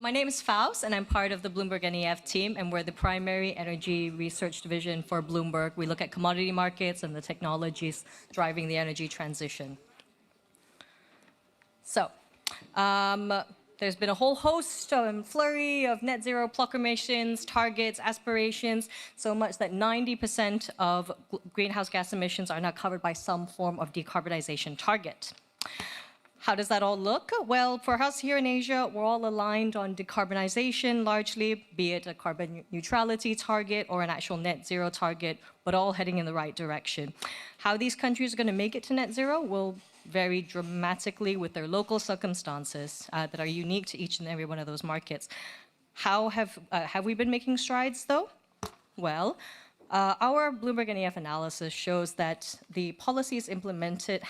My name is Faust, and I'm part of the BloombergNEF team, and we're the primary energy research division for Bloomberg. We look at commodity markets and the technologies driving the energy transition. So, there's been a whole host and flurry of net zero proclamations, targets, aspirations, so much that 90% of greenhouse gas emissions are now covered by some form of decarbonization target. How does that all look? Well, for us here in Asia, we're all aligned on decarbonization largely, be it a carbon neutrality target or an actual net zero target, but all heading in the right direction. How these countries are going to make it to net zero will vary dramatically with their local circumstances that are unique to each and every one of those markets. How have we been making strides, though? Well, our BloombergNEF analysis shows that the policies implemented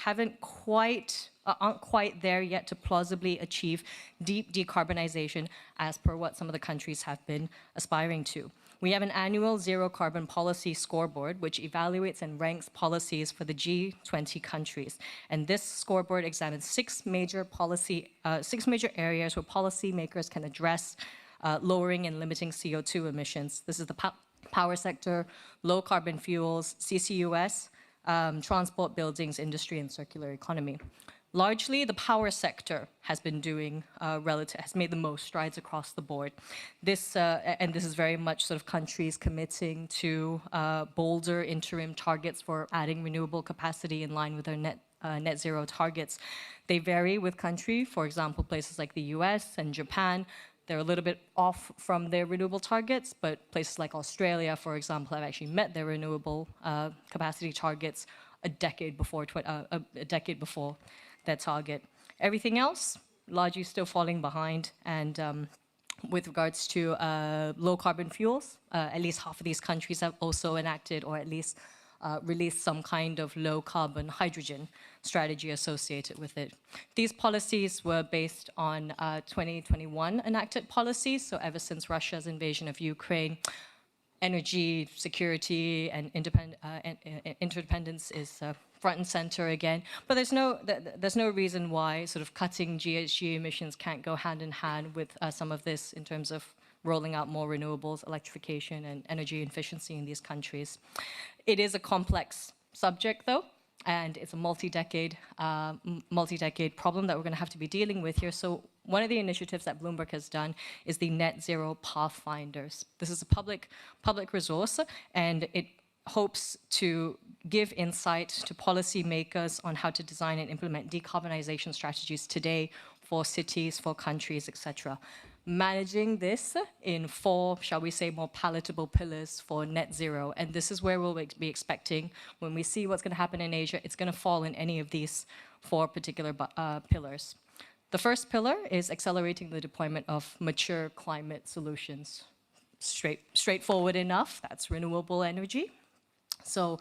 aren't quite there yet to plausibly achieve deep decarbonization as per what some of the countries have been aspiring to. We have an annual zero carbon policy scoreboard, which evaluates and ranks policies for the G20 countries. And this scoreboard examines six major areas where policymakers can address lowering and limiting CO2 emissions. This is the power sector, low carbon fuels, CCUS, transport, buildings, industry, and circular economy. Largely, the power sector has been doing has made the most strides across the board. This is very much sort of countries committing to bolder interim targets for adding renewable capacity in line with their net zero targets. They vary with country. For example, places like the US and Japan, they're a little bit off from their renewable targets, but places like Australia, for example, have actually met their renewable capacity targets a decade before their target. Everything else, largely still falling behind. And with regards to low carbon fuels, at least half of these countries have also enacted or at least released some kind of low carbon hydrogen strategy associated with it. These policies were based on 2021 enacted policies. So ever since Russia's invasion of Ukraine, energy security and interdependence is front and center again. But there's no reason why sort of cutting GHG emissions can't go hand in hand with some of this in terms of rolling out more renewables, electrification, and energy efficiency in these countries. It is a complex subject, though, and it's a multi-decade problem that we're going to have to be dealing with here. So one of the initiatives that Bloomberg has done is the Net Zero Pathfinders. This is a public resource, and it hopes to give insight to policymakers on how to design and implement decarbonization strategies today for cities, for countries, etc. Managing this in four, shall we say, more palatable pillars for net zero. And this is where we'll be expecting, when we see what's going to happen in Asia, it's going to fall in any of these four particular pillars. The first pillar is accelerating the deployment of mature climate solutions. Straightforward enough, that's renewable energy. So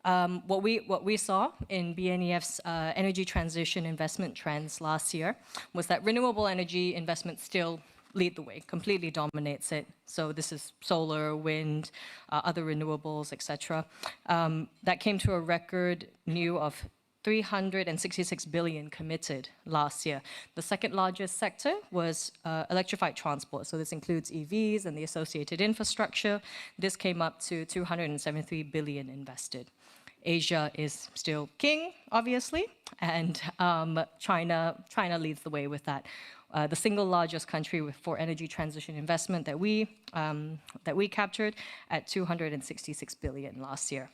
what we saw in BNEF's energy transition investment trends last year was that renewable energy investment still lead the way, completely dominates it. So this is solar, wind, other renewables, etc. That came to a record new of 366 billion committed last year. The second largest sector was electrified transport. So this includes EVs and the associated infrastructure. This came up to 273 billion invested. Asia is still king, obviously, and China leads the way with that. The single largest country for energy transition investment that we captured at 266 billion last year.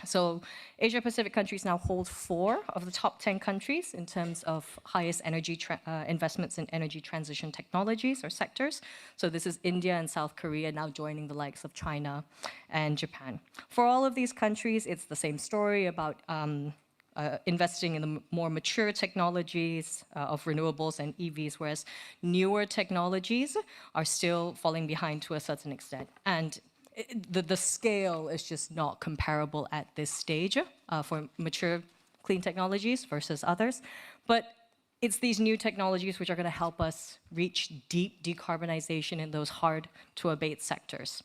So Asia-Pacific countries now hold 4 of the top 10 countries in terms of highest energy investments in energy transition technologies or sectors. So this is India and South Korea now joining the likes of China and Japan. For all of these countries, it's the same story about investing in the more mature technologies of renewables and EVs, whereas newer technologies are still falling behind to a certain extent. And the scale is just not comparable at this stage for mature clean technologies versus others. But it's these new technologies which are going to help us reach deep decarbonization in those hard-to-abate sectors.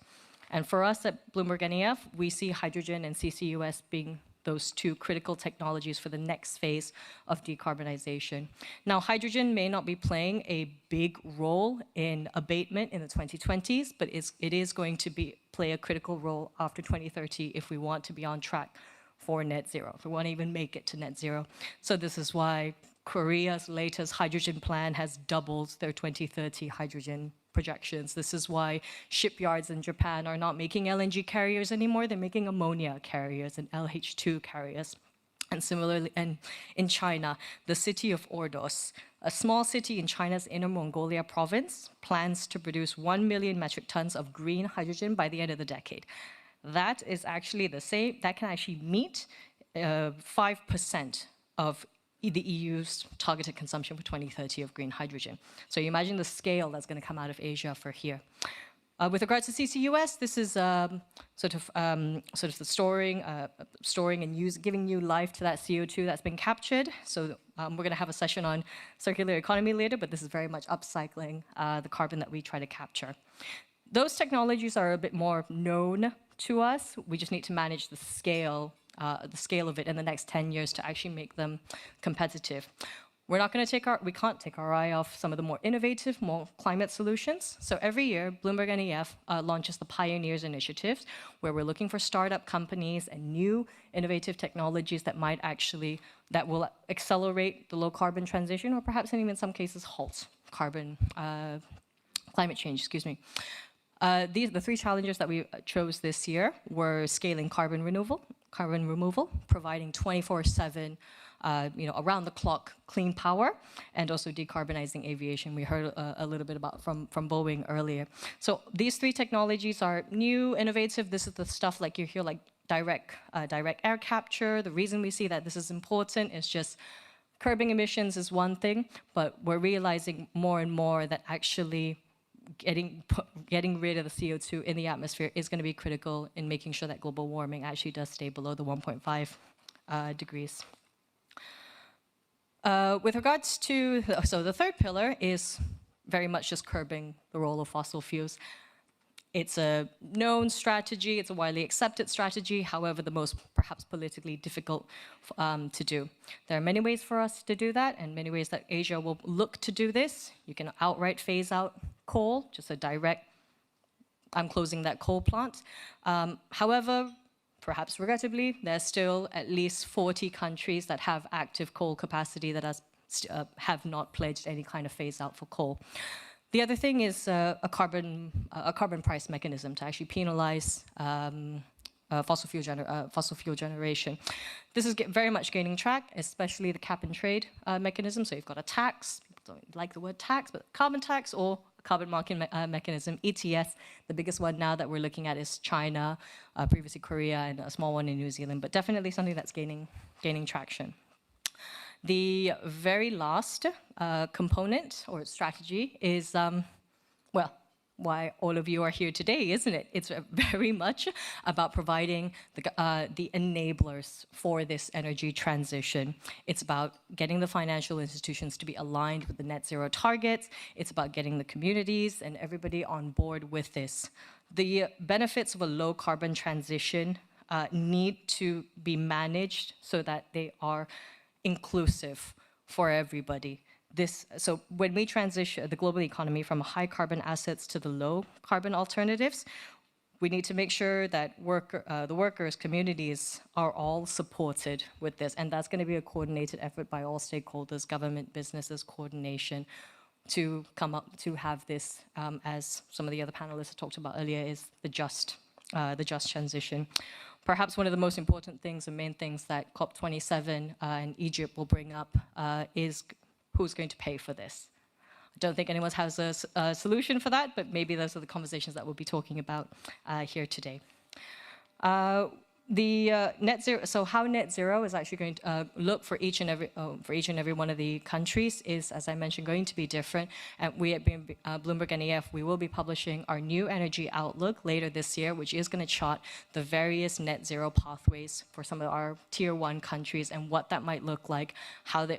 And for us at BloombergNEF, we see hydrogen and CCUS being those two critical technologies for the next phase of decarbonization. Now, hydrogen may not be playing a big role in abatement in the 2020s, but it is going to play a critical role after 2030 if we want to be on track for net zero, if we want to even make it to net zero. So this is why Korea's latest hydrogen plan has doubled their 2030 hydrogen projections. This is why shipyards in Japan are not making LNG carriers anymore. They're making ammonia carriers and LH2 carriers. And similarly, and in China, the city of Ordos, a small city in China's Inner Mongolia province, plans to produce 1 million metric tons of green hydrogen by the end of the decade. That is actually the same, that can actually meet 5% of the EU's targeted consumption for 2030 of green hydrogen. So you imagine the scale that's going to come out of Asia for here. With regards to CCUS, this is sort of the storing and giving new life to that CO2 that's been captured. So we're going to have a session on circular economy later, but this is very much upcycling the carbon that we try to capture. Those technologies are a bit more known to us. We just need to manage the scale of it in the next 10 years to actually make them competitive. We can't take our eye off some of the more innovative, more climate solutions. So every year, BloombergNEF launches the Pioneers Initiative, where we're looking for startup companies and new innovative technologies that will accelerate the low carbon transition, or perhaps even in some cases halt climate change, excuse me. The three challenges that we chose this year were scaling carbon removal, providing 24/7, around-the-clock clean power, and also decarbonizing aviation. We heard a little bit about from Boeing earlier. So these three technologies are new, innovative. This is the stuff like you hear, like direct air capture. The reason we see that this is important is just curbing emissions is one thing, but we're realizing more and more that actually getting rid of the CO2 in the atmosphere is going to be critical in making sure that global warming actually does stay below the 1.5 degrees. With regards to, so the third pillar is very much just curbing the role of fossil fuels. It's a known strategy, it's a widely accepted strategy, however, the most perhaps politically difficult to do. There are many ways for us to do that, and many ways that Asia will look to do this. You can outright phase out coal, just a direct, I'm closing that coal plant. However, perhaps regrettably, there's still at least 40 countries that have active coal capacity that have not pledged any kind of phase out for coal. The other thing is a carbon price mechanism to actually penalize fossil fuel generation. This is very much gaining track, especially the cap and trade mechanism. So you've got a tax, people don't like the word tax, but carbon tax or a carbon market mechanism, ETS. The biggest one now that we're looking at is China, previously Korea, and a small one in New Zealand, but definitely something that's gaining traction. The very last component or strategy is, well, why all of you are here today, isn't it? It's very much about providing the enablers for this energy transition. It's about getting the financial institutions to be aligned with the net zero targets. It's about getting the communities and everybody on board with this. The benefits of a low carbon transition need to be managed so that they are inclusive for everybody. So when we transition the global economy from high carbon assets to the low carbon alternatives, we need to make sure that the workers, communities are all supported with this. And that's going to be a coordinated effort by all stakeholders, government, businesses, coordination to come up to have this, as some of the other panelists have talked about earlier, is the just transition. Perhaps one of the most important things, the main things that COP27 and Egypt will bring up is who's going to pay for this. I don't think anyone has a solution for that, but maybe those are the conversations that we'll be talking about here today. The net zero. So how net zero is actually going to look for each and every one of the countries is, as I mentioned, going to be different. And we at BloombergNEF, we will be publishing our new energy outlook later this year, which is going to chart the various net zero pathways for some of our tier 1 countries and what that might look like,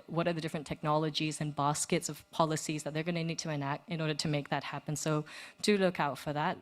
what are the different technologies and baskets of policies that they're going to need to enact in order to make that happen. So do look out for that.